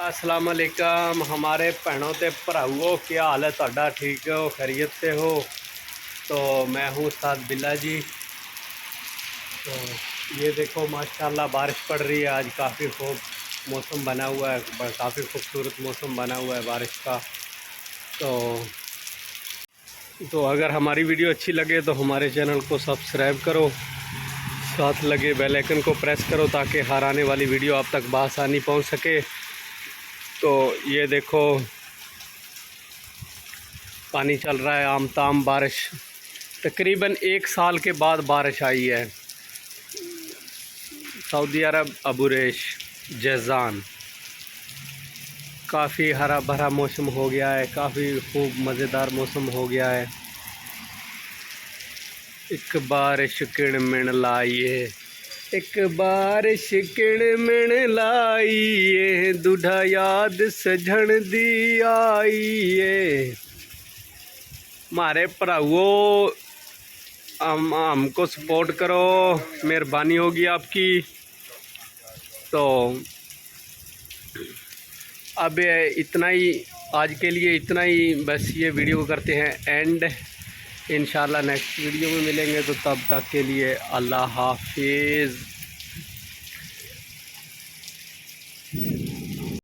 अस्सलाम वालेकुम हमारे भैनों ते भराओ, क्या हाल है तुहाडा? ठीक हो, खैरियत से हो? तो मैं हूँ उस्ताद बिल्ला जी। तो ये देखो माशाल्लाह बारिश पड़ रही है आज, काफ़ी खूब मौसम बना हुआ है, काफ़ी खूबसूरत मौसम बना हुआ है बारिश का। तो अगर हमारी वीडियो अच्छी लगे तो हमारे चैनल को सब्सक्राइब करो, साथ लगे बेल आइकन को प्रेस करो ताकि हर आने वाली वीडियो आप तक बआसानी पहुंच सके। तो ये देखो पानी चल रहा है आम ताम। बारिश तकरीबन 1 साल के बाद बारिश आई है। सऊदी अरब अबू रेश जैज़ान, काफ़ी हरा भरा मौसम हो गया है, काफ़ी खूब मज़ेदार मौसम हो गया है। एक बारिश किण मिण लाइए, एक बारिश किण मिण लाइए, दूढ़ा याद सजण दी आईए। मारे भराओ हमको सपोर्ट करो, मेहरबानी होगी आपकी। तो अब इतना ही, आज के लिए इतना ही, बस ये वीडियो को करते हैं एंड। इंशाल्लाह नेक्स्ट वीडियो में मिलेंगे, तो तब तक के लिए अल्लाह हाफिज़।